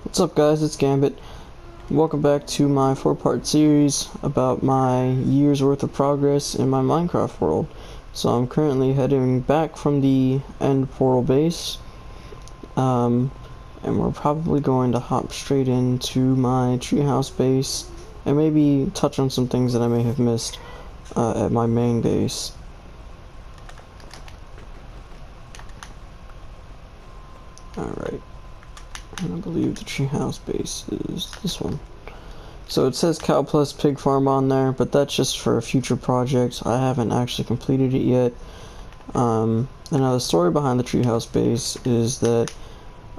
What's up guys, it's Gambit. Welcome back to my 4-part series about my year's worth of progress in my Minecraft world. So I'm currently heading back from the end portal base, and we're probably going to hop straight into my treehouse base and maybe touch on some things that I may have missed at my main base. Alright. And I believe the treehouse base is this one. So it says cow plus pig farm on there, but that's just for a future project. I haven't actually completed it yet. And now the story behind the treehouse base is that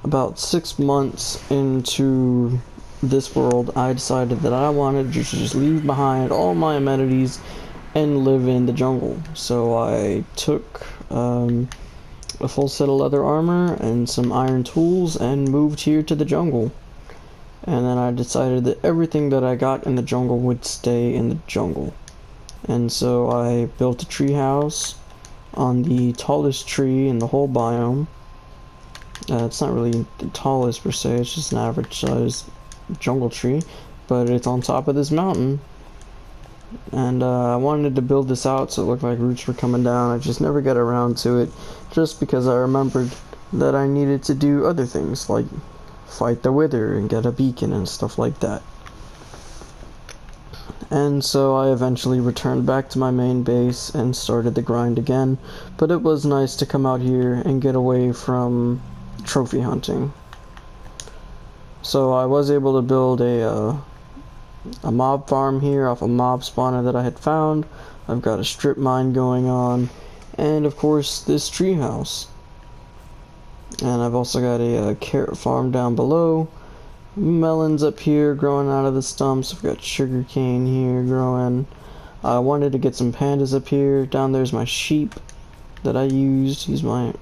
about 6 months into this world, I decided that I wanted to just leave behind all my amenities and live in the jungle. So I took a full set of leather armor and some iron tools and moved here to the jungle. And then I decided that everything that I got in the jungle would stay in the jungle. And so I built a tree house on the tallest tree in the whole biome. It's not really the tallest per se, it's just an average size jungle tree, but it's on top of this mountain. And I wanted to build this out so it looked like roots were coming down. I just never got around to it, just because I remembered that I needed to do other things, like fight the wither and get a beacon and stuff like that. And so I eventually returned back to my main base and started the grind again, but it was nice to come out here and get away from trophy hunting. So I was able to build a mob farm here off a mob spawner that I had found. I've got a strip mine going on, and of course this tree house. And I've also got a carrot farm down below, melons up here growing out of the stumps. I've got sugar cane here growing. I wanted to get some pandas up here. Down there's my sheep that I used. He's my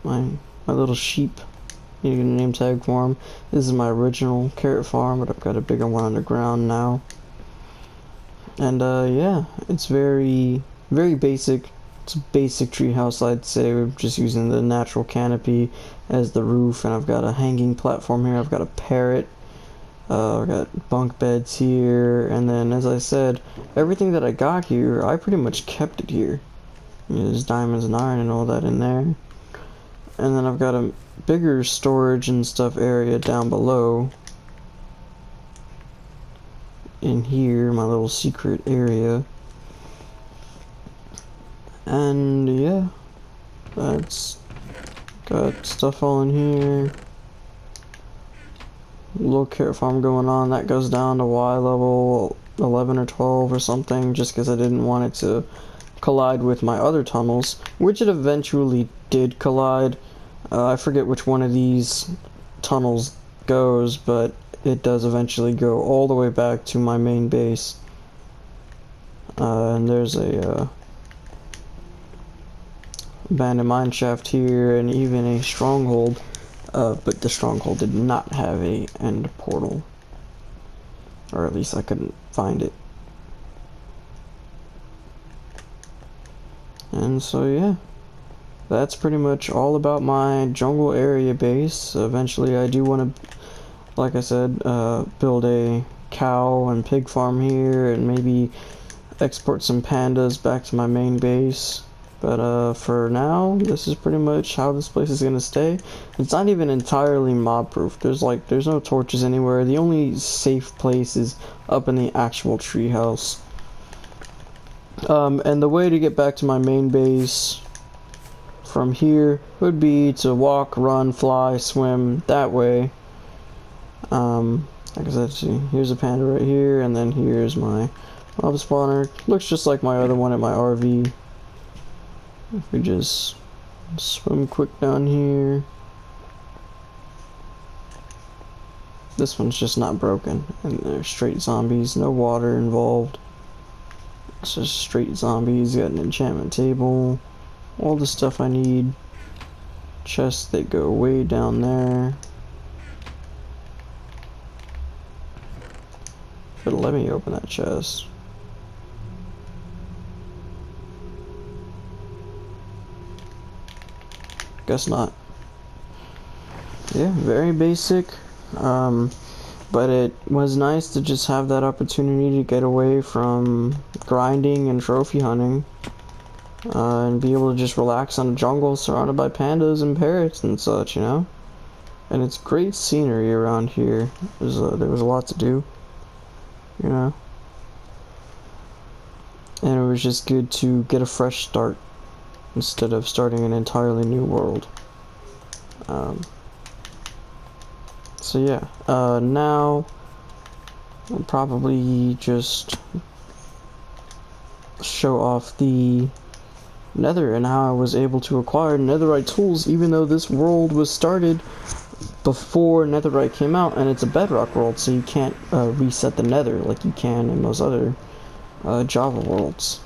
little sheep. You need a name tag for him. This is my original carrot farm, but I've got a bigger one underground now. And yeah, it's very basic. It's a basic treehouse, I'd say. We're just using the natural canopy as the roof, and I've got a hanging platform here. I've got a parrot. I've got bunk beds here, and then, as I said, everything that I got here, I pretty much kept it here. There's diamonds and iron and all that in there. And then I've got a bigger storage and stuff area down below. In here, my little secret area. And yeah, that's got stuff all in here. Little carrot farm going on. That goes down to Y level 11 or 12 or something, just because I didn't want it to collide with my other tunnels, which it eventually did collide. I forget which one of these tunnels goes, but it does eventually go all the way back to my main base. And there's a abandoned mine shaft here, and even a stronghold, but the stronghold did not have a end portal, or at least I couldn't find it. And so yeah, that's pretty much all about my jungle area base. Eventually I do want to, like I said, build a cow and pig farm here, and maybe export some pandas back to my main base. But for now, this is pretty much how this place is gonna stay. It's not even entirely mob proof. There's no torches anywhere. The only safe place is up in the actual treehouse. And the way to get back to my main base from here would be to walk, run, fly, swim that way. Like I said, see, here's a panda right here, and then here's my mob spawner. Looks just like my other one at my RV. If we just swim quick down here. This one's just not broken, and they're straight zombies, no water involved. It's just straight zombies. Got an enchantment table, all the stuff I need. Chests that go way down there. Should let me open that chest. Guess not. Yeah, very basic. But it was nice to just have that opportunity to get away from grinding and trophy hunting, and be able to just relax on a jungle surrounded by pandas and parrots and such, you know? And it's great scenery around here. There was a lot to do, you know? And it was just good to get a fresh start instead of starting an entirely new world. So yeah, now I'll probably just show off the Nether and how I was able to acquire netherite tools, even though this world was started before netherite came out, and it's a bedrock world, so you can't reset the nether like you can in those other Java worlds.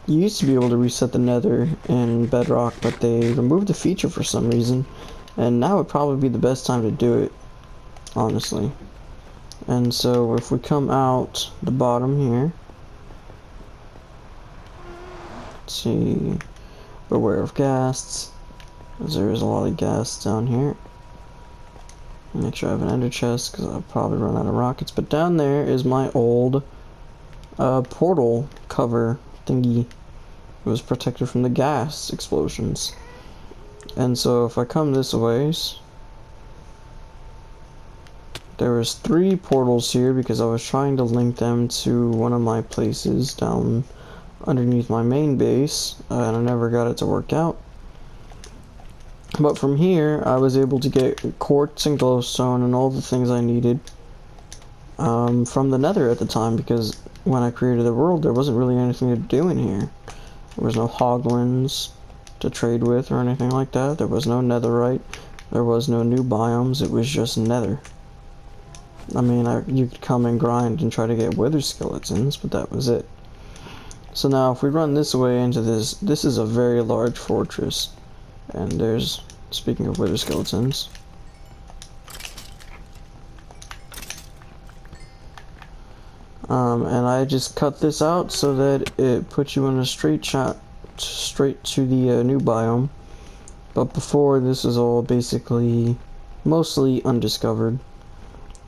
You used to be able to reset the nether in bedrock, but they removed the feature for some reason, and now would probably be the best time to do it, honestly. And so if we come out the bottom here, let's see, beware of ghasts, because there is a lot of ghasts down here. Make sure I have an ender chest, because I'll probably run out of rockets. But down there is my old portal cover thingy. It was protected from the gas explosions. And so if I come this ways, there was 3 portals here because I was trying to link them to one of my places down underneath my main base, and I never got it to work out. But from here, I was able to get quartz and glowstone and all the things I needed from the nether at the time, because when I created the world, there wasn't really anything to do in here. There was no hoglins to trade with or anything like that. There was no netherite. There was no new biomes. It was just nether. I mean, you could come and grind and try to get wither skeletons, but that was it. So now if we run this way into this is a very large fortress. And there's, speaking of wither skeletons, and I just cut this out so that it puts you in a straight shot straight to the new biome. But before, this is all basically mostly undiscovered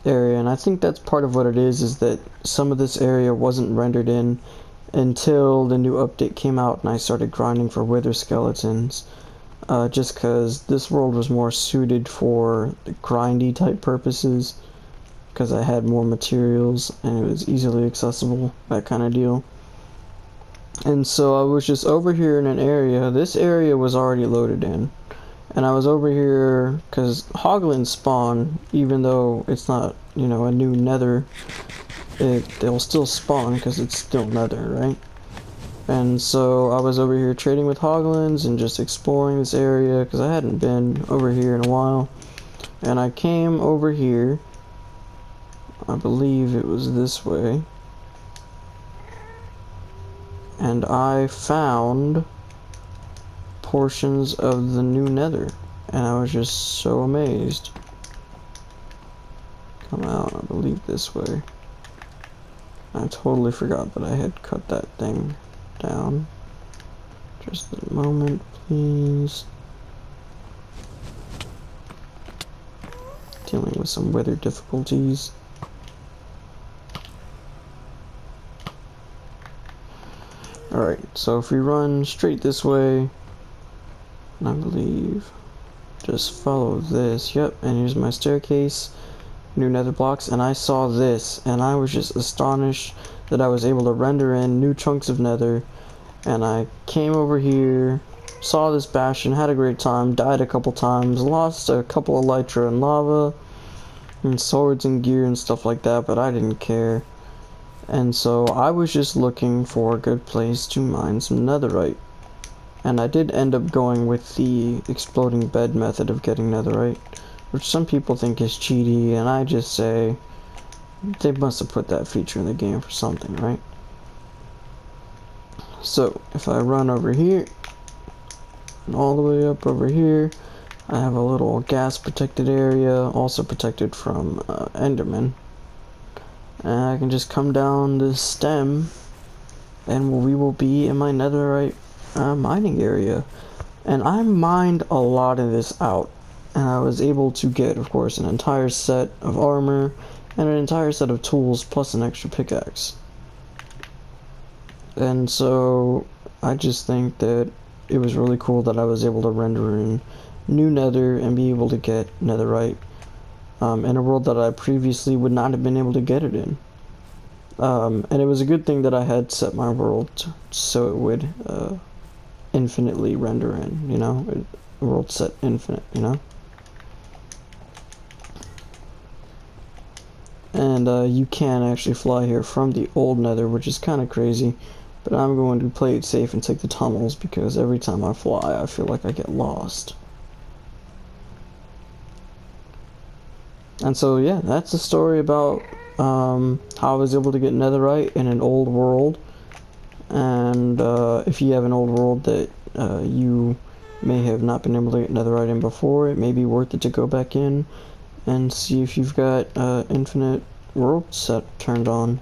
area, and I think that's part of what it is that some of this area wasn't rendered in until the new update came out and I started grinding for wither skeletons. Just because this world was more suited for the grindy type purposes, because I had more materials and it was easily accessible, that kind of deal. And so I was just over here in an area. This area was already loaded in, and I was over here because hoglins spawn, even though it's not, you know, a new nether. They'll still spawn because it's still nether, right? And so I was over here trading with hoglins and just exploring this area because I hadn't been over here in a while. And I came over here, I believe it was this way, and I found portions of the new nether, and I was just so amazed. Come out, I believe this way. I totally forgot that I had cut that thing down. Just a moment, please. Dealing with some weather difficulties. Alright, so if we run straight this way, and I believe, just follow this, yep, and here's my staircase, new nether blocks, and I saw this, and I was just astonished that I was able to render in new chunks of nether. And I came over here, saw this bastion, had a great time, died a couple times, lost a couple of elytra and lava, and swords and gear and stuff like that, but I didn't care. And so I was just looking for a good place to mine some netherite. And I did end up going with the exploding bed method of getting netherite, which some people think is cheaty, and I just say they must have put that feature in the game for something, right? So if I run over here and all the way up over here, I have a little gas protected area, also protected from endermen, and I can just come down this stem and we will be in my netherite mining area. And I mined a lot of this out, and I was able to get, of course, an entire set of armor and an entire set of tools plus an extra pickaxe. And so I just think that it was really cool that I was able to render in new nether and be able to get netherite in a world that I previously would not have been able to get it in. And it was a good thing that I had set my world so it would infinitely render in, you know? World set infinite, you know? And you can actually fly here from the old nether, which is kind of crazy. But I'm going to play it safe and take the tunnels because every time I fly, I feel like I get lost. And so, yeah, that's a story about how I was able to get netherite in an old world. And if you have an old world that you may have not been able to get netherite in before, it may be worth it to go back in and see if you've got infinite world set turned on.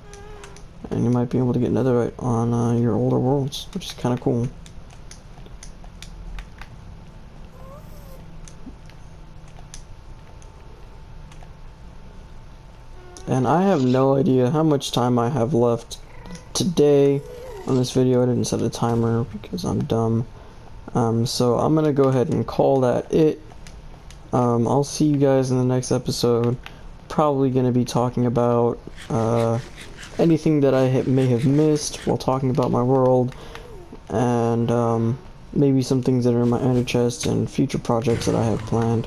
And you might be able to get netherite on your older worlds, which is kind of cool. And I have no idea how much time I have left today on this video. I didn't set a timer because I'm dumb. So I'm gonna go ahead and call that it. I'll see you guys in the next episode. Probably gonna be talking about anything that I may have missed while talking about my world, and maybe some things that are in my ender chest and future projects that I have planned.